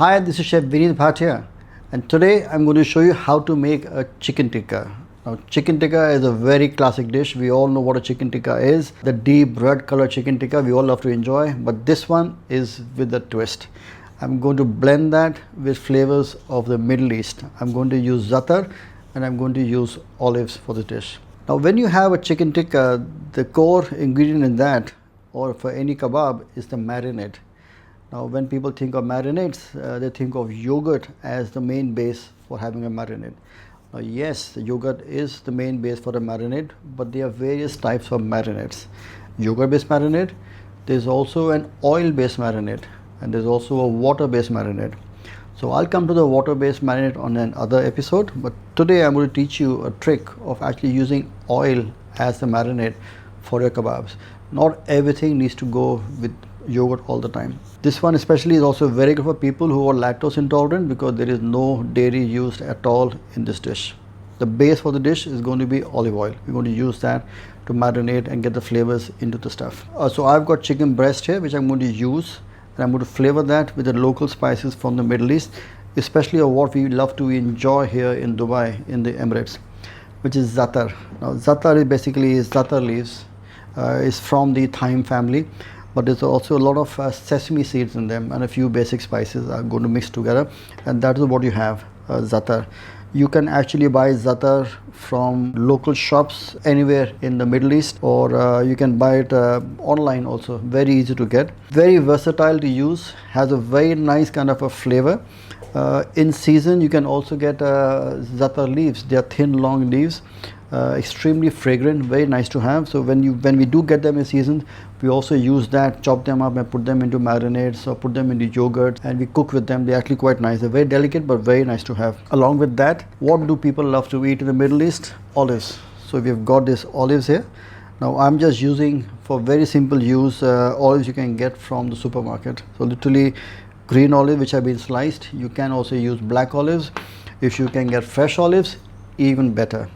Hi, this is Chef Vineet Bhatia, and today I'm going to show you how to make a chicken tikka. Now, chicken tikka is a very classic dish. We all know what a chicken tikka is. The deep red color chicken tikka we all love to enjoy, but this one is with a twist. I'm going to blend that with flavors of the Middle East. I'm going to use zaatar and I'm going to use olives for the dish. Now, when you have a chicken tikka, the core ingredient in that, or for any kebab, is the marinade. Now, when people think of marinades, they think of yogurt as the main base for having a marinade. Now, yes, yogurt is the main base for a marinade, but there are various types of marinades. Yogurt-based marinade, there's also an oil-based marinade, and there's also a water-based marinade. So I'll come to the water-based marinade on another episode, but today I'm going to teach you a trick of actually using oil as the marinade for your kebabs. Not everything needs to go with yogurt all the time. This one especially is also very good for people who are lactose intolerant because there is no dairy used at all in this dish. The base for the dish is going to be olive oil. We're going to use that to marinate and get the flavors into the stuff. So I've got chicken breast here which I'm going to use, and I'm going to flavor that with the local spices from the Middle East, especially what we love to enjoy here in Dubai, in the Emirates, which is zaatar. Now, zaatar is basically zaatar leaves. It's from the thyme family, but there's also a lot of sesame seeds in them, and a few basic spices are going to mix together, and that is what you have, zaatar. You can actually buy zaatar from local shops anywhere in the Middle East, or you can buy it online also. Very easy to get, very versatile to use, has a very nice kind of a flavor. In season you can also get zaatar leaves. They are thin long leaves, extremely fragrant, very nice to have. So when we do get them in season, we also use that, chop them up and put them into marinades or put them into yogurt, and we cook with them. They're actually quite nice. They're very delicate but very nice to have. Along with that, what do people love to eat in the Middle East? Olives. So we've got these olives here. Now I'm just using, for very simple use, olives you can get from the supermarket. So literally green olive which have been sliced. You can also use black olives. If you can get fresh olives, even better.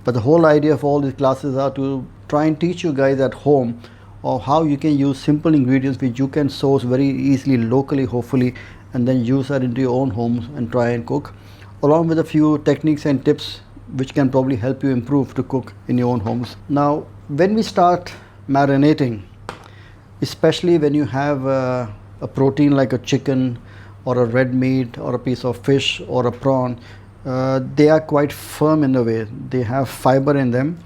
But the whole idea of all these classes are to try and teach you guys at home of how you can use simple ingredients which you can source very easily locally, hopefully, and then use that into your own homes and try and cook, along with a few techniques and tips which can probably help you improve to cook in your own homes. Now, when we start marinating, especially when you have a protein like a chicken or a red meat or a piece of fish or a prawn, they are quite firm in a way. They have fiber in them,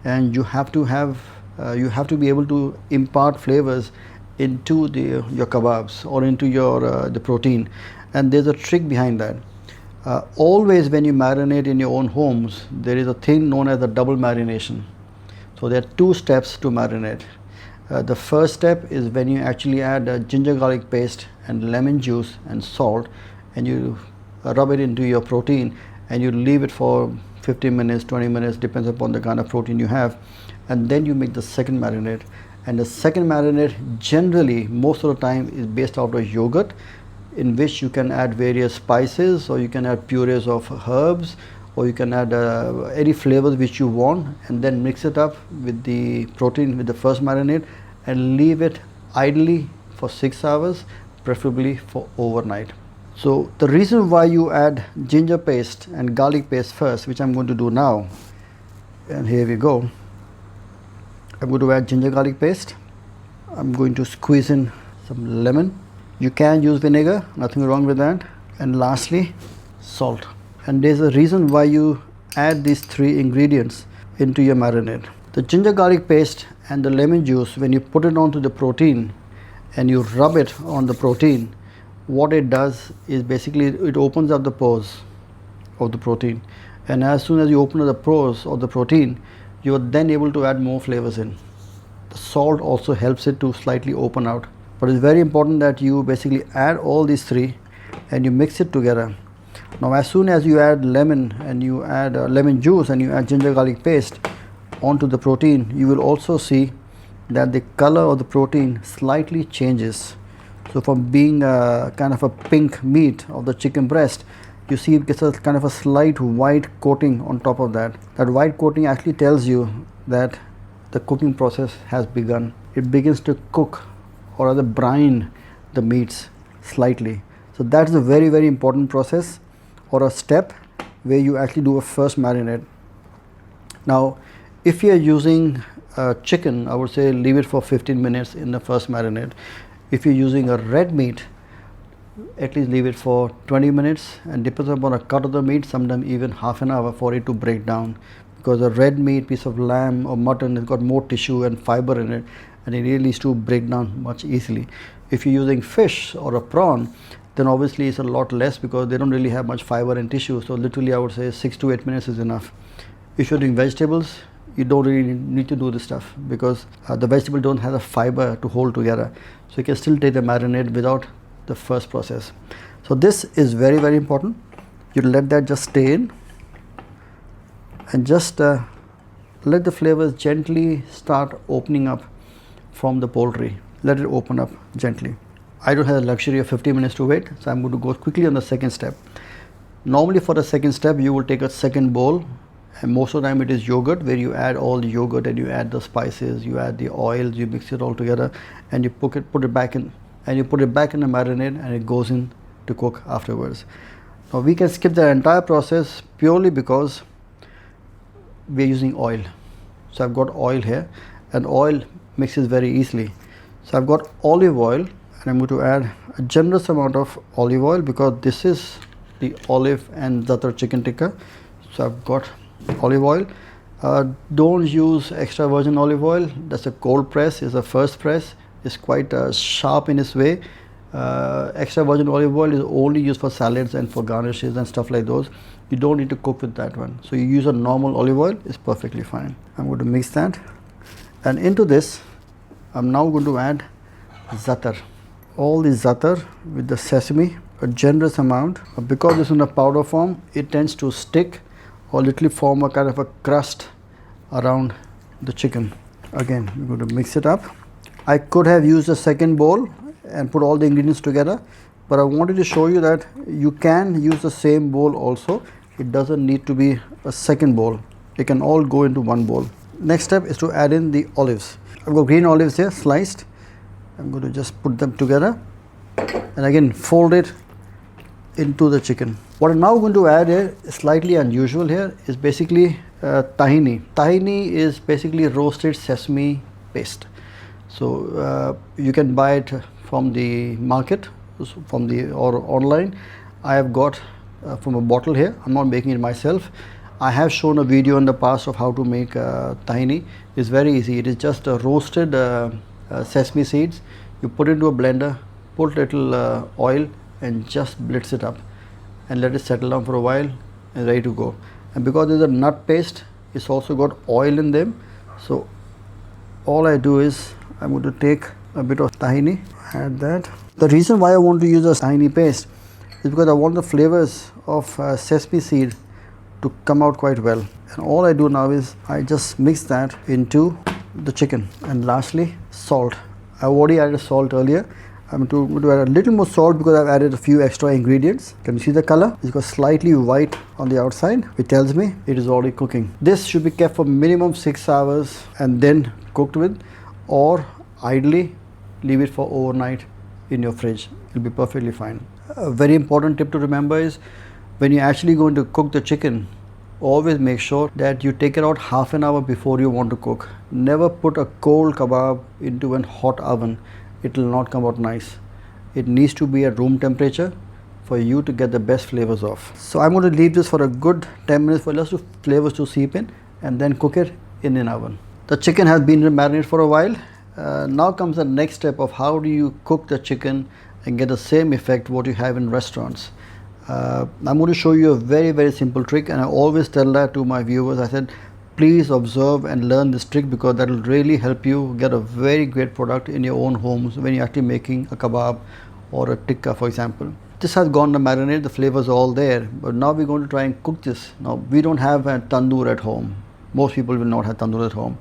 and you have to be able to impart flavors into your kebabs or into your the protein. And there's a trick behind that. Always when you marinate in your own homes, there is a thing known as the double marination. So there are two steps to marinate. The first step is when you actually add ginger garlic paste and lemon juice and salt, and you rub it into your protein, and you leave it for 15 minutes, 20 minutes, depends upon the kind of protein you have, and then you make the second marinade. And the second marinade generally most of the time is based out of yogurt, in which you can add various spices, or you can add purees of herbs, or you can add any flavors which you want, and then mix it up with the protein with the first marinade and leave it idly for 6 hours, preferably for overnight. So the reason why you add ginger paste and garlic paste first, which I'm going to do now, and here we go. I'm going to add ginger garlic paste. I'm going to squeeze in some lemon. You can use vinegar, nothing wrong with that. And lastly, salt. And there's a reason why you add these three ingredients into your marinade. The ginger garlic paste and the lemon juice, when you put it onto the protein and you rub it on the protein, what it does is basically it opens up the pores of the protein, and as soon as you open up the pores of the protein, you are then able to add more flavors in. The salt also helps it to slightly open out, but it's very important that you basically add all these three and you mix it together. Now, as soon as you add lemon and you add lemon juice and you add ginger garlic paste onto the protein, you will also see that the color of the protein slightly changes. So from being kind of a pink meat of the chicken breast, you see it gets a kind of a slight white coating on top of that. That white coating actually tells you that the cooking process has begun. It begins to cook, or rather brine, the meats slightly. So that's a very, very important process or a step where you actually do a first marinade. Now, if you are using chicken, I would say leave it for 15 minutes in the first marinade. If you're using a red meat, at least leave it for 20 minutes, and depends upon a cut of the meat, sometimes even half an hour for it to break down, because a red meat, piece of lamb or mutton, has got more tissue and fiber in it, and it really needs to break down much easily. If you're using fish or a prawn, then obviously it's a lot less because they don't really have much fiber and tissue. So literally I would say 6 to 8 minutes is enough. If you're doing vegetables, you don't really need to do this stuff because the vegetable don't have the fiber to hold together. So you can still take the marinade without the first process. So this is very, very important. You let that just stay in and just let the flavors gently start opening up from the poultry. Let it open up gently. I don't have the luxury of 50 minutes to wait, so I'm going to go quickly on the second step. Normally for the second step, you will take a second bowl, and most of the time it is yogurt, where you add all the yogurt and you add the spices, you add the oils, you mix it all together, and you put it back in, and you put it back in the marinade, and it goes in to cook afterwards. Now we can skip the entire process purely because we are using oil. So I've got oil here, and oil mixes very easily. So I've got olive oil, and I'm going to add a generous amount of olive oil because this is the olive and zaatar chicken tikka. So I've got olive oil. Don't use extra virgin olive oil. That's a cold press. It's a first press. It's quite sharp in its way. Extra virgin olive oil is only used for salads and for garnishes and stuff like those. You don't need to cook with that one. So you use a normal olive oil, is perfectly fine. I'm going to mix that, and into this I'm now going to add zaatar. All the zaatar with the sesame, a generous amount. Because it's in a powder form, it tends to stick or literally form a kind of a crust around the chicken. Again, we're going to mix it up. I could have used a second bowl and put all the ingredients together, but I wanted to show you that you can use the same bowl also. It doesn't need to be a second bowl. It can all go into one bowl. Next step is to add in the olives. I've got green olives here, sliced. I'm going to just put them together and again fold it into the chicken. What I'm now going to add here, slightly unusual here, is basically tahini. Tahini is basically roasted sesame paste. So you can buy it from the market, or online. I have got from a bottle here. I'm not making it myself. I have shown a video in the past of how to make tahini. It's very easy. It is just roasted sesame seeds. You put it into a blender, put little oil, and just blitz it up and let it settle down for a while and ready to go. And because there's a nut paste, it's also got oil in them. So all I do is I'm going to take a bit of tahini, add that. The reason why I want to use a tahini paste is because I want the flavors of sesame seed to come out quite well. And all I do now is I just mix that into the chicken. And lastly, salt. I already added salt earlier. I'm going to add a little more salt because I've added a few extra ingredients. Can you see the color? It's got slightly white on the outside, which tells me it is already cooking. This should be kept for minimum 6 hours and then cooked with, or ideally leave it for overnight in your fridge. It'll be perfectly fine. A very important tip to remember is when you're actually going to cook the chicken, always make sure that you take it out half an hour before you want to cook. Never put a cold kebab into a hot oven. It will not come out nice. It needs to be at room temperature for you to get the best flavors off. So I'm going to leave this for a good 10 minutes for just flavors to seep in and then cook it in an oven. The chicken has been marinated for a while. Now comes the next step of how do you cook the chicken and get the same effect what you have in restaurants. I'm going to show you a very, very simple trick, and I always tell that to my viewers. I said, please observe and learn this trick because that will really help you get a very great product in your own homes when you're actually making a kebab or a tikka, for example. This has gone to marinate, the flavors are all there, but now we're going to try and cook this. Now, we don't have a tandoor at home. Most people will not have tandoor at home.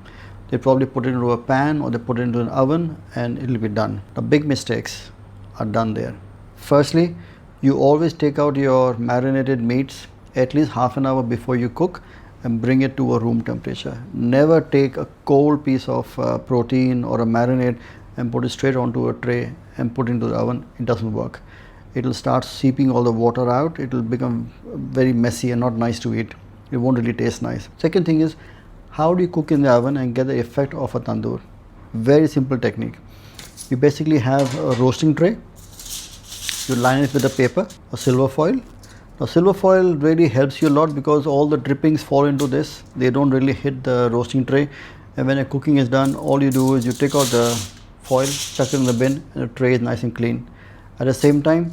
They probably put it into a pan or they put it into an oven and it will be done. The big mistakes are done there. Firstly, you always take out your marinated meats at least half an hour before you cook and bring it to a room temperature. Never take a cold piece of protein or a marinade and put it straight onto a tray and put it into the oven. It doesn't work. It'll start seeping all the water out. It'll become very messy and not nice to eat. It won't really taste nice. Second thing is, how do you cook in the oven and get the effect of a tandoor? Very simple technique. You basically have a roasting tray. You line it with a paper, a silver foil. Now silver foil really helps you a lot because all the drippings fall into this. They don't really hit the roasting tray. And when the cooking is done, all you do is you take out the foil, chuck it in the bin, and the tray is nice and clean. At the same time,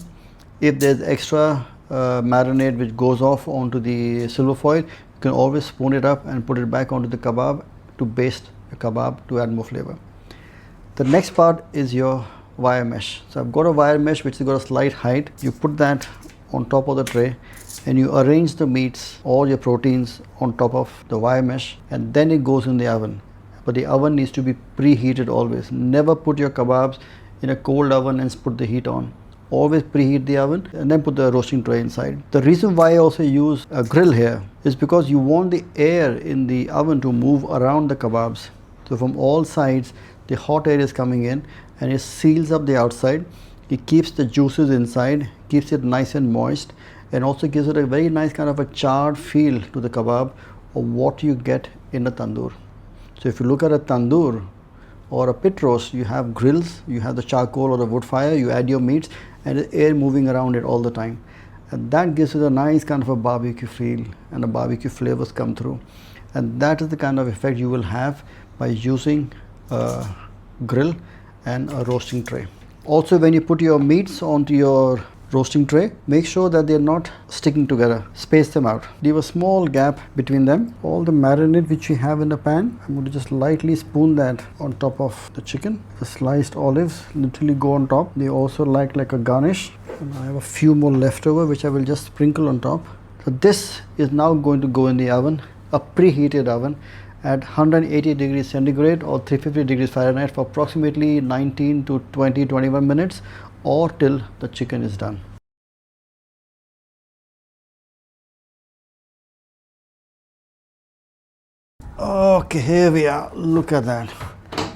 if there's extra marinade which goes off onto the silver foil, you can always spoon it up and put it back onto the kebab to baste the kebab to add more flavor. The next part is your wire mesh. So I've got a wire mesh which has got a slight height. You put that on top of the tray and you arrange the meats, all your proteins on top of the wire mesh, and then it goes in the oven. But the oven needs to be preheated always. Never put your kebabs in a cold oven and put the heat on. Always preheat the oven and then put the roasting tray inside. The reason why I also use a grill here is because you want the air in the oven to move around the kebabs. So from all sides, the hot air is coming in and it seals up the outside. It keeps the juices inside, keeps it nice and moist, and also gives it a very nice kind of a charred feel to the kebab of what you get in a tandoor. So if you look at a tandoor or a pit roast, you have grills, you have the charcoal or the wood fire, you add your meats and the air moving around it all the time. And that gives it a nice kind of a barbecue feel and the barbecue flavors come through. And that is the kind of effect you will have by using a grill and a roasting tray. Also, when you put your meats onto your roasting tray, make sure that they're not sticking together. Space them out. Leave a small gap between them. All the marinade which you have in the pan, I'm going to just lightly spoon that on top of the chicken. The sliced olives literally go on top. They also like a garnish. And I have a few more leftover which I will just sprinkle on top. So this is now going to go in the oven, a preheated oven at 180 degrees centigrade or 350 degrees Fahrenheit for approximately 19 to 21 minutes or till the chicken is done. Okay, here we are. Look at that.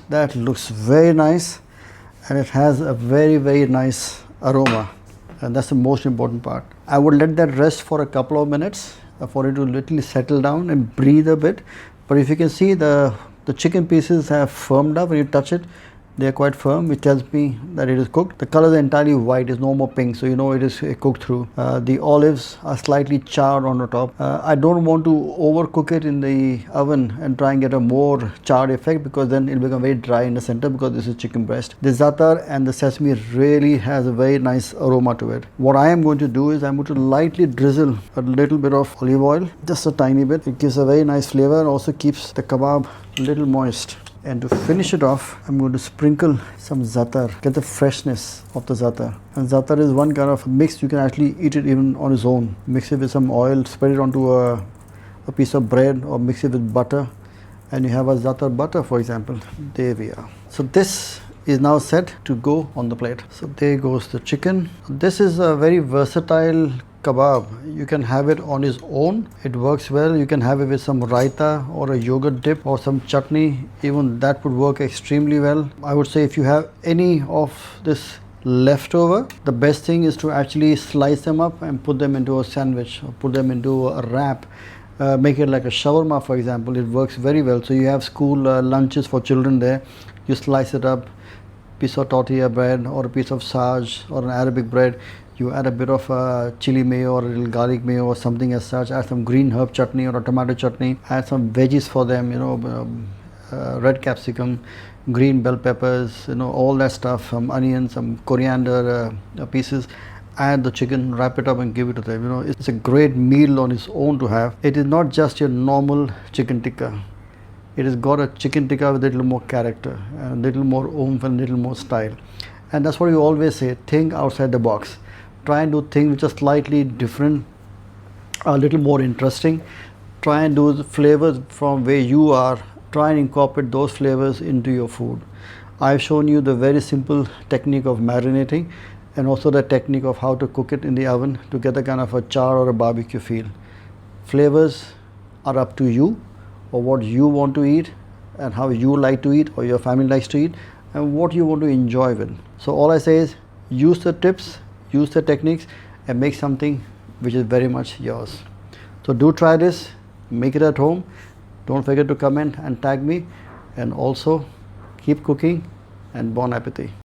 That looks very nice and it has a very nice aroma, and that's the most important part. I would let that rest for a couple of minutes for it to literally settle down and breathe a bit. But if you can see, the chicken pieces have firmed up when you touch it. They are quite firm, which tells me that it is cooked. The color is entirely white, there's no more pink, so you know it is cooked through. The olives are slightly charred on the top. I don't want to overcook it in the oven and try and get a more charred effect, because then it will become very dry in the center, because this is chicken breast. The zaatar and the sesame really has a very nice aroma to it. What I am going to do is I'm going to lightly drizzle a little bit of olive oil, just a tiny bit. It gives a very nice flavor and also keeps the kebab a little moist. And to finish it off, I'm going to sprinkle some zaatar, get the freshness of the zaatar. And zaatar is one kind of mix, you can actually eat it even on its own. Mix it with some oil, spread it onto a piece of bread, or mix it with butter, and you have a zaatar butter, for example. There we are. So this is now set to go on the plate. So there goes the chicken. This is a very versatile kebab. You can have it on its own, it works well. You can have it with some raita or a yogurt dip or some chutney, even that would work extremely well. I would say if you have any of this leftover, the best thing is to actually slice them up and put them into a sandwich or put them into a wrap. Make it like a shawarma, for example. It works very well. So you have school lunches for children there, you slice it up, piece of tortilla bread or a piece of saj or an Arabic bread. You add a bit of chili mayo or a little garlic mayo or something as such. Add some green herb chutney or a tomato chutney. Add some veggies for them, you know, red capsicum, green bell peppers, you know, all that stuff. Some onions, some coriander pieces. Add the chicken, wrap it up and give it to them. You know, it's a great meal on its own to have. It is not just your normal chicken tikka. It has got a chicken tikka with a little more character, a little more oomph and a little more style. And that's what you always say, think outside the box. Try and do things which are slightly different, a little more interesting. Try and do the flavors from where you are. Try and incorporate those flavors into your food. I've shown you the very simple technique of marinating and also the technique of how to cook it in the oven to get a kind of a char or a barbecue feel. Flavors are up to you, or what you want to eat and how you like to eat or your family likes to eat and what you want to enjoy with. So all I say is use the tips, use the techniques and make something which is very much yours. So do try this, make it at home. Don't forget to comment and tag me, and also keep cooking and bon appetit.